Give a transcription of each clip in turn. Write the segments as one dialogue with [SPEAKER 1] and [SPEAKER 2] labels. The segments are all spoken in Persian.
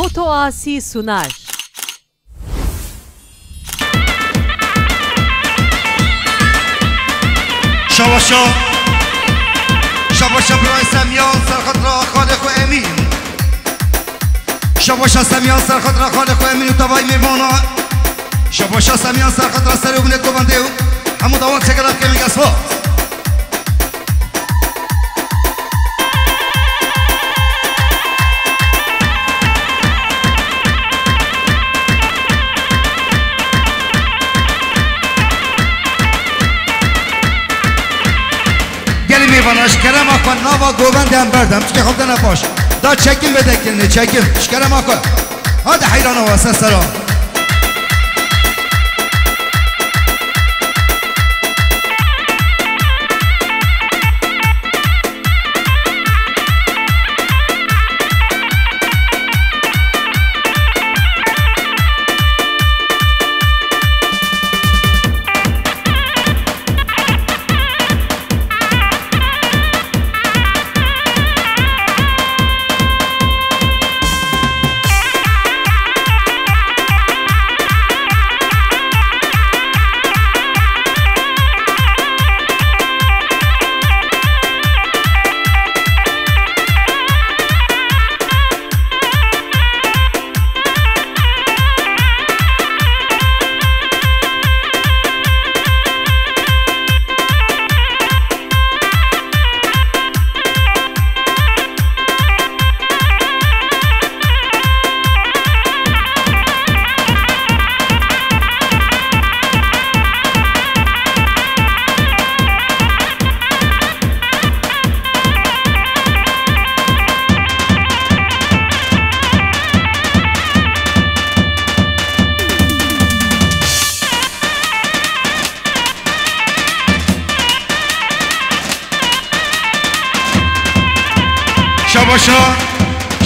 [SPEAKER 1] Foto Asi sunar.
[SPEAKER 2] شواشا شواشا برای سمیان سرخط را خالق و امین شواشا سمیان سرخط را خالق و امین و دوای میمانا شواشا سمیان سرخط را سر و بلد گوانده و همون دوان چگرد که میگه اسفاد میوانش کرم آقا نوا گووند هم بردم چه خوب ده نباش دا چکیم بده کنه چکیم شکرم آقا هاده حیران و واسه سلام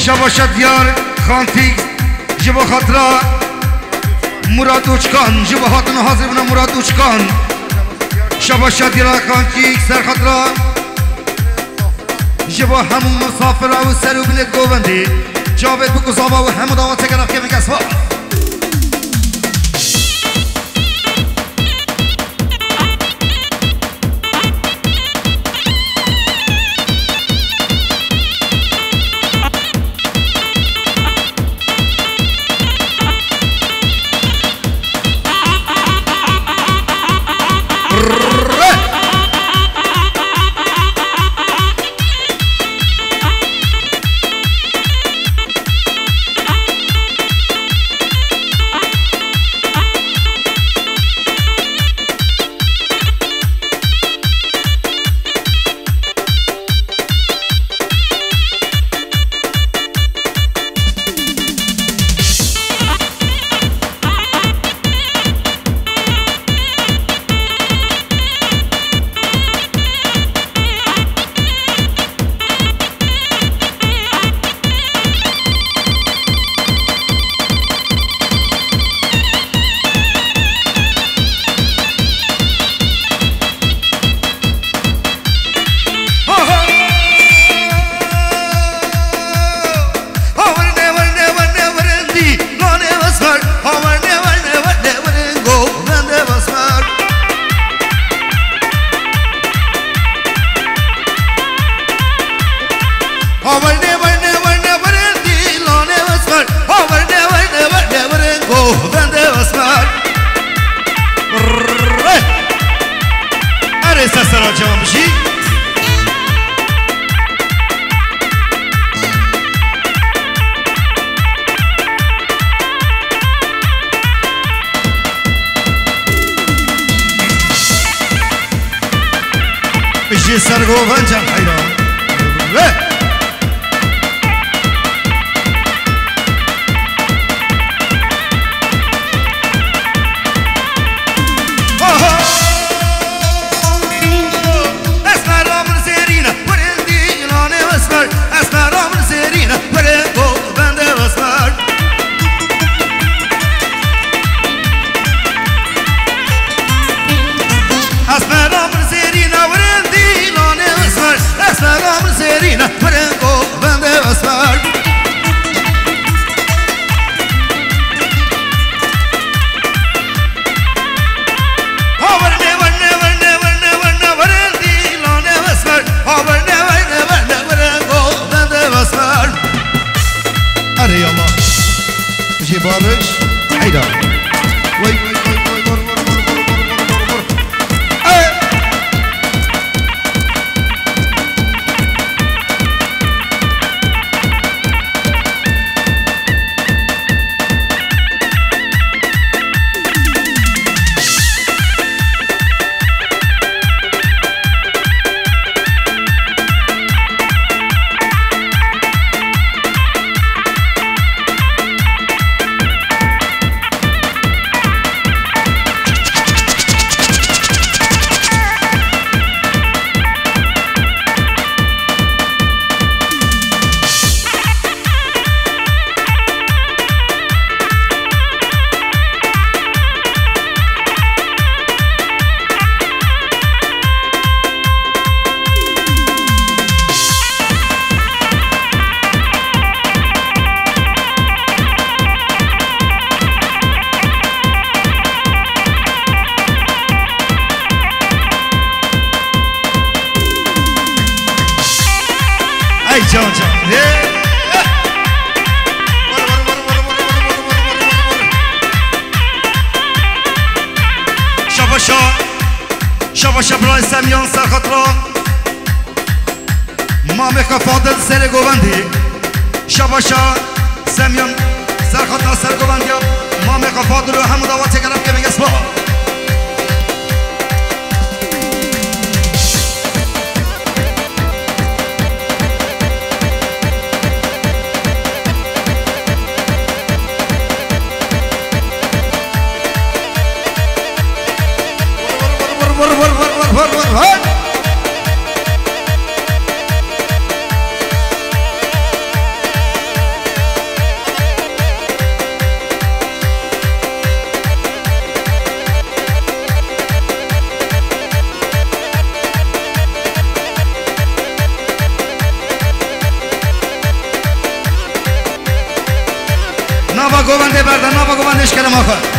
[SPEAKER 2] شباشا دیار خانتیگ جبا خاطرا مراد اوچکان جبا خاطر حاضر بنا مراد اوچکان شباشا دیار خانتیگ سر خاطرا جبا همون مسافر و سر و بلد گووندی جاوید بکوزاوا و همون داوان تگرف که میگه اسفاد Barış Haydar. Vay vay vay vay vur. Can شباشا برای سمیان سرخطرا مامک فاضل سر گوبندی شباشا سمیان سرخطرا سر گوبندی مامک فاضل و همون دعوت کرم که میگه اسبا نوا گوونده بردن نوا گووندش کردم آخر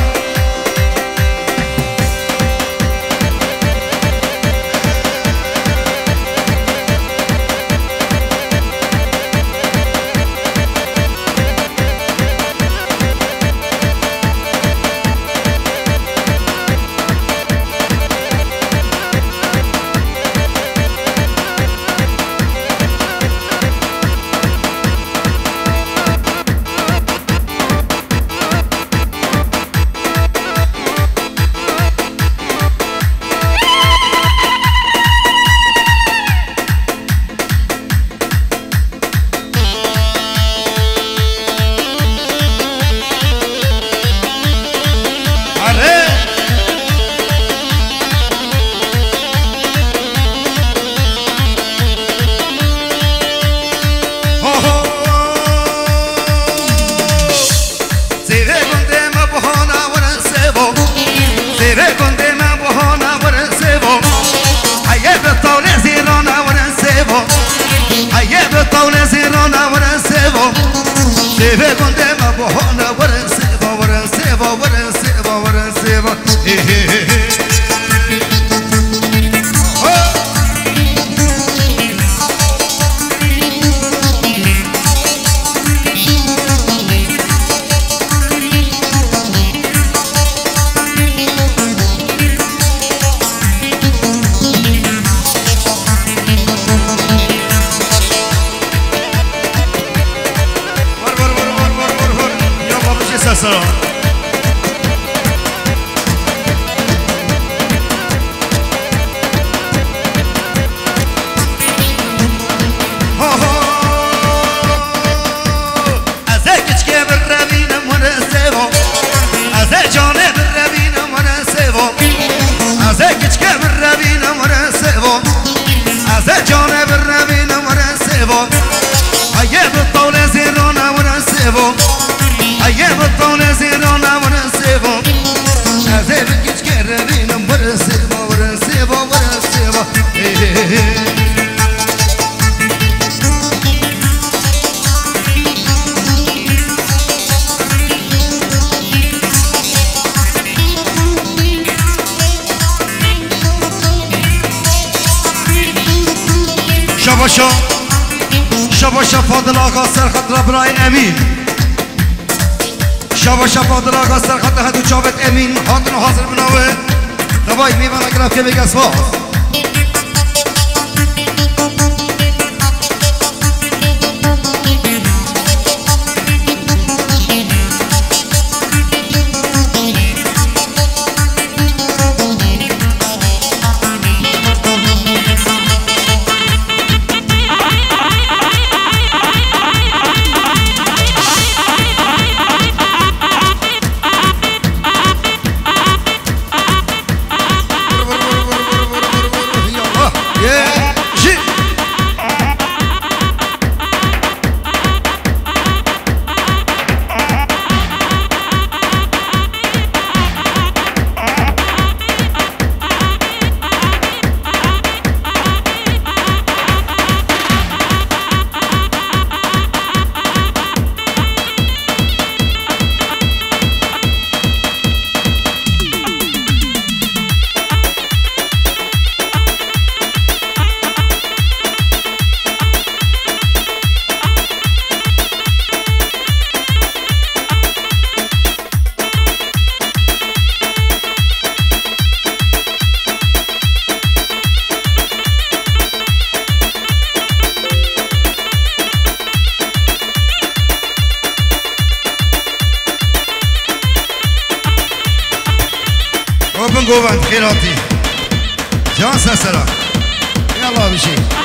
[SPEAKER 2] شاباشا فاضل آقا سرخط هدو جاوید امین خاطر حاضر بناوه دوای میوان اگراف که بگه اسواس گوبند خیراتی جان سسرا یلا بشی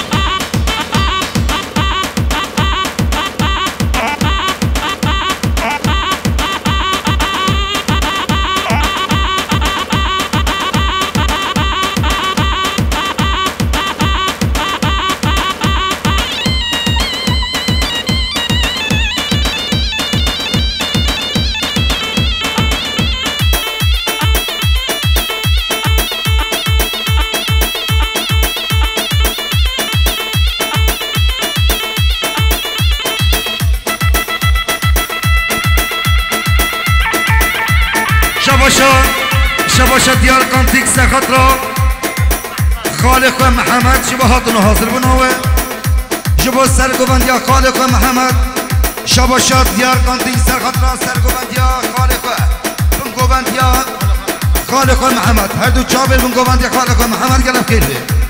[SPEAKER 2] شباشا دیار کانتیک سخت را خالق محمد شبهاتون حاضر بنوه جبو سرگوبند یا خالق محمد شباشا دیار کانتیک سخت را سرگوبند یا خالق بنگوبند یا خالق محمد هر دو چابل بنگوبند یا خالق محمد گلب کرده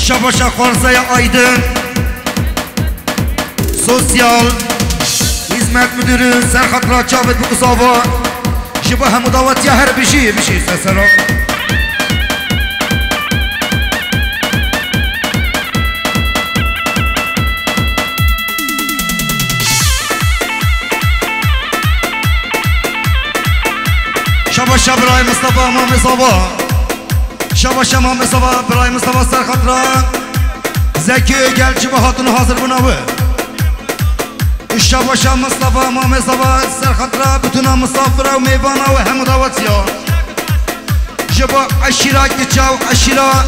[SPEAKER 2] شباشا خارزه آیدن سوسیال hizmet müdürü Serhat Raçavet bu kısava şiba hem davet ya her bir şey sesera şabaşa Biray Mustafa Muhammed Sabah şabaşa Muhammed Sabah Biray Mustafa Serhat Ra Zeki gel şiba hatunu hazır buna bu şabaşa Mustafa Muhammed Sabah Serhat Ra bütün misafira ve meyvana ve hem davet ya şiba aşira geçav aşira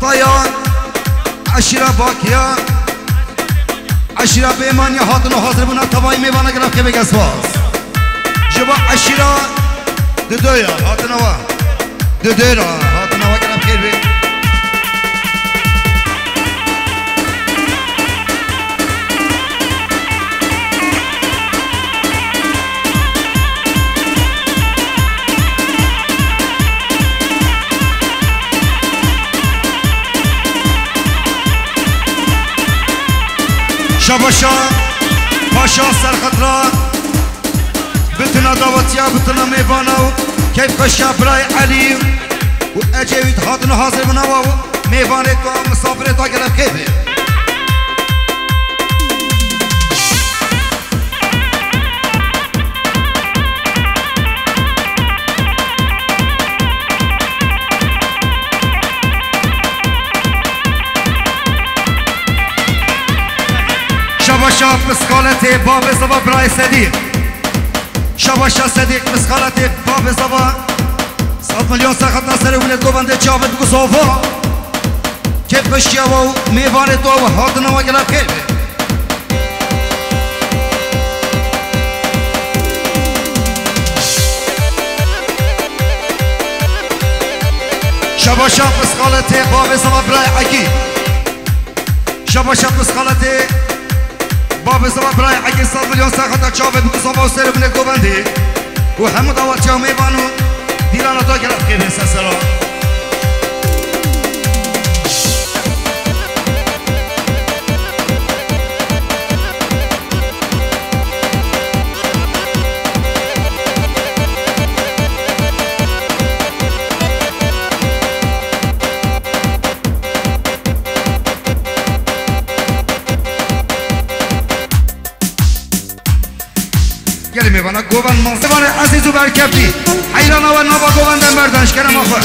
[SPEAKER 2] tayan عشیره باکیا عشیره بیمانی هاتون و حاضر بونا تبایی میوانه گرفت که بگه سواز جبا عشیره دویا هاتون و دویا هاتون و گرفت که بگه شباشا پاشا سرخطرا بتنا دعوتیا بتنا میوانو کیف کشا برای علی و اجوید هاتن حاضر بناو میوانه تو مسافر تو گرفت کیفه شباشا مسخالت باب زبا برای صدیق شباشا صدیق مسخالت باب زبا 100 میلیون سخت نصر ولد گوبنده جاوید بگو صوفا کیف کشیا و میوان تو و هاتن و گلاب کیفه شباشا مسخالت باب زبا برای عقی شباشا مسخالت باب زبا برای عقی 100 میلیون سخت جاوید بگو صوفا و سر ولد گوبنده و همه دعوت جا میوانو دیرانا تا گرفت که بین سسرا گلی میبانا گوبن منصبان عزیز و برکفتی حیران و نابا گوبندن بردنش کرم آخر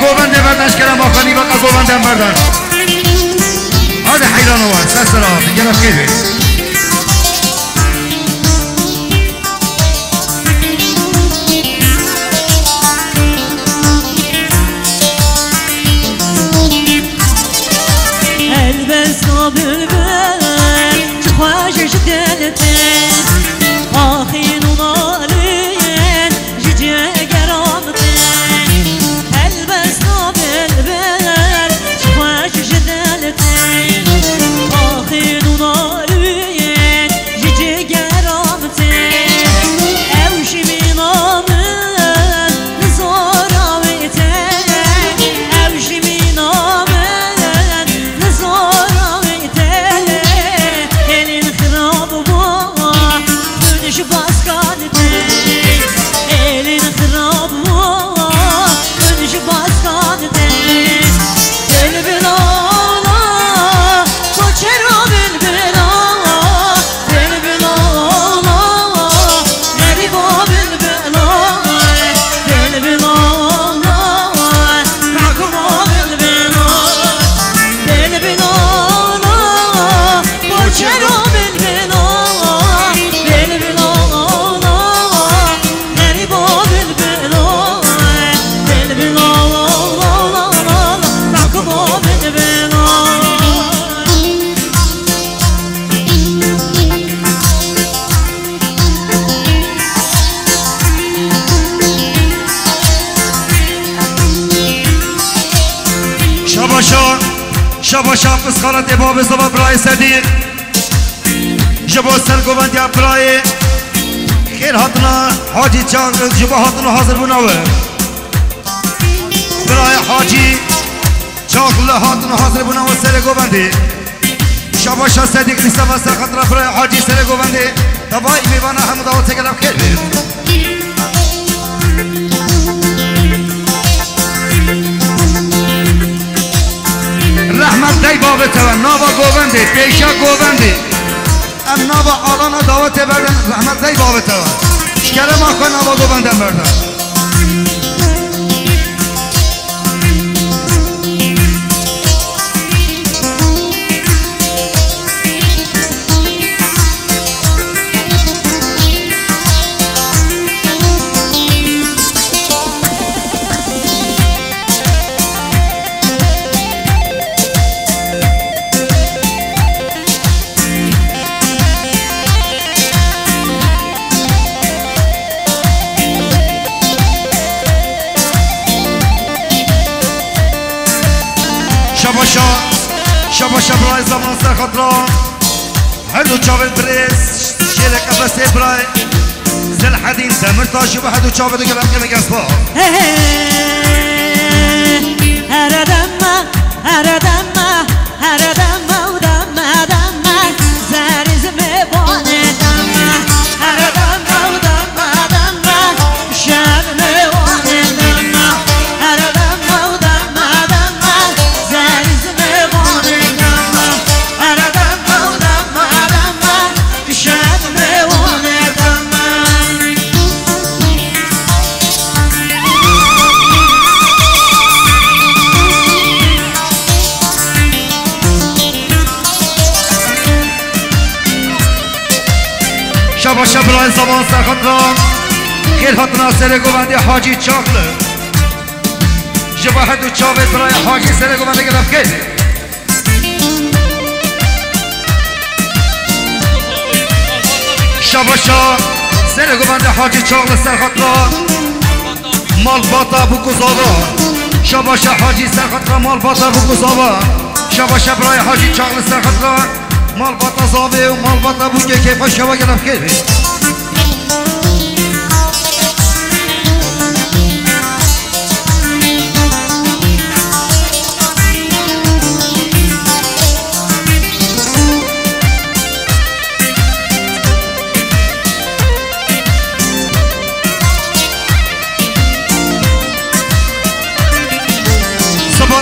[SPEAKER 2] گوبنده بردنش کرم آخانی بقا گوبنده بردن هذا حیران و سسرا بگرم خیلی
[SPEAKER 1] البسنا بالبال تخواجش دلتين آخين ونالين جيجي قرامتين البسنا بالبال تخواجش دلتين آخين ونالين جيجي قرامتين اوشي من آمن نزاراويتين اوشي من آمن نزاراويتين
[SPEAKER 2] شبا شب خالت باب زبا برای صدیق جبا سرگوبند یا برای خیر هاتنا حاجی چاق جبا هاتنا حاضر بناوه برای حاجی چاق هاتنا حاضر بناوه سرگوبندی شبا شب صدیق نیسته و سرخطره برای حاجی سرگوبندی دبایی میبانه همه داوت سگلم خیر بید رحمت دی باب تو نابا گوبنده پیشا گوبنده ام نابا آلانا دعوت بردن رحمت دی باب تو شکر ما کن نابا گوبنده بردن شبا برای زمان سر خطران هر دو چاوت بریز شیر قفصه برای زل حدین دمر تاشو به هر دو چاوت گلم که مگس با شبا برای زمان سر خطران خیل هاتنا سر گوبندی حاجی چاقله جبا هر دو چاوت برای حاجی سر گوبنده گرفت خیل شبا سر گوبنده حاجی چاقله سر خطران مال باتا بکوزاوا شبا حاجی سر خطران مال باتا بکوزاوا شبا برای حاجی چاقله سر خطران مال باتا زاوه و مال باتا بوگه کیفا شبا گرفت خیلی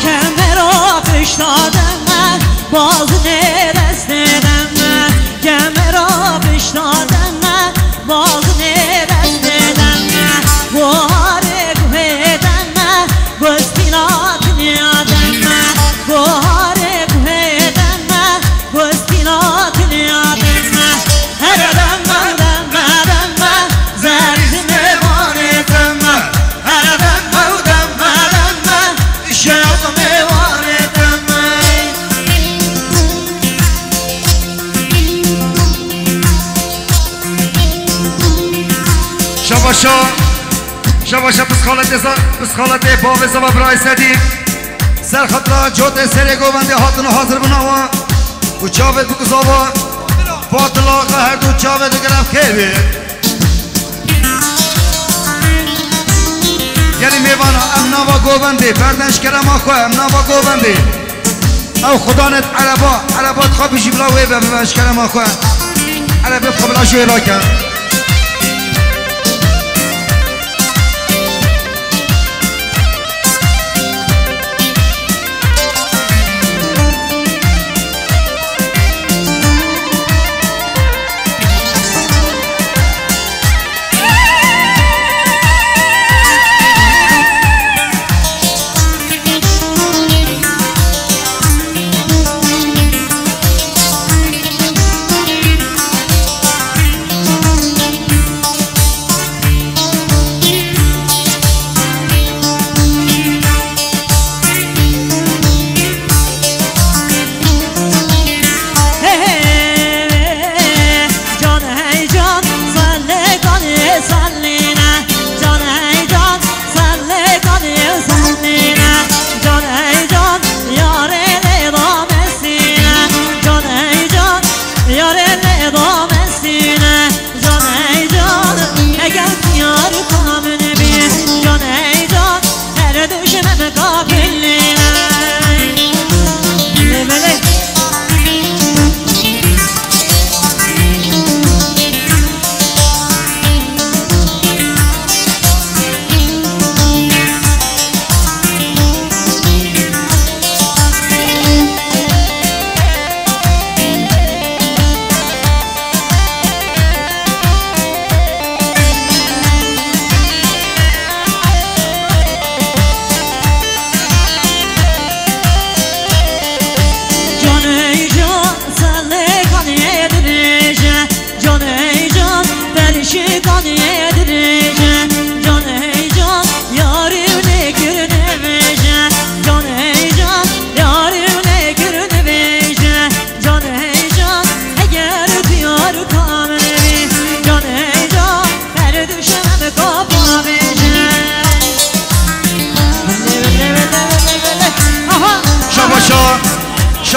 [SPEAKER 1] کمرا پیش دادم من باز نرست دادم من کمرا پیش دادم من باز نرست دادم من بوهاره گوهدم من گوزپینات نیادم من بوهاره گوهدم من گوزپینات نیادم من هردم مودم مدم من زرز میوانتم من هردم مودم مدم من شب میوانتم من
[SPEAKER 2] شبا بس خالت باب زبا برای صدیق سر خطرا جوت سر گوبنده هاتونو حاضر بناوا و چاوت بکزاوا با طلاق هر دو چاوت گرفت خیلی یعنی میوانا ام ناوا گوبنده بردنش کرم آخواه ام ناوا گوبنده او خدانت عربات خواب بشی بلا ویبه ببنش کرم آخواه عربه بخبلا شو ایلا کن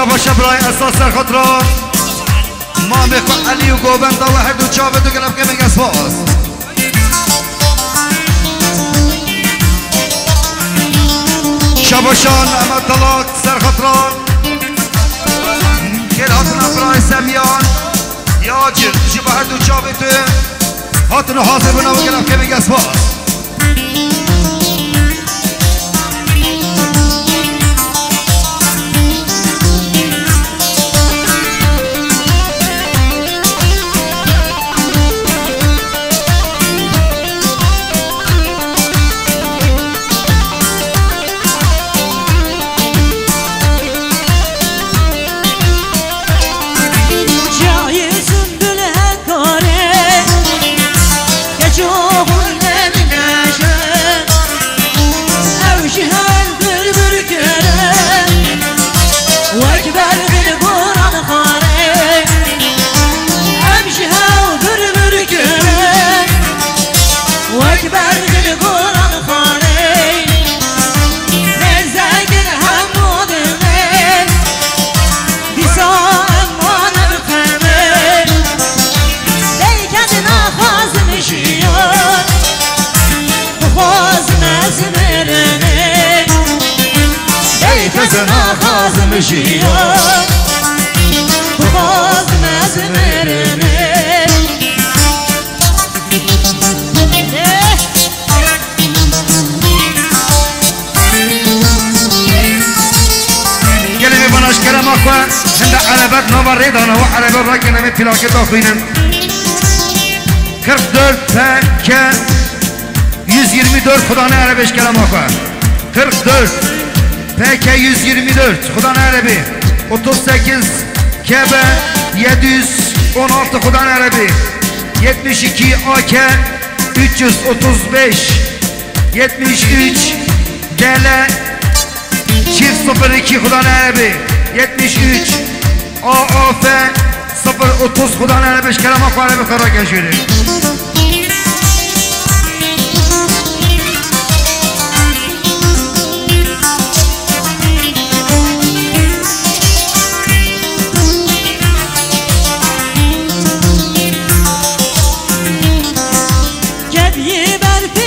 [SPEAKER 2] شاباش برای اساس سرخطران ما میخوا علی و گوبند و هر دو چاوه دو گلب که میگه سپاس شاباشان اما طلاق سرخطران کل هاتنا برای سمیان یا جر جبا هر دو چاوه تو هاتنا حاضر بنا و گلب که میگه سپاس
[SPEAKER 1] مشيان بخاز مزمرني
[SPEAKER 2] كلمة بناش كلام أخوة عند عربات نوبر ريدانا وعربات راكنا من تلاقي داخلين 44 فك 124 خدانه عربش كلام أخوة 44 PK 124 Xudan Arabi 38 KB 716 Xudan Arabi 72 AK 335 73 DL çift 02 Xudan Arabi 73 AAF 030 Xudan Arabi Karamak Arabi Karagözleri
[SPEAKER 1] Gel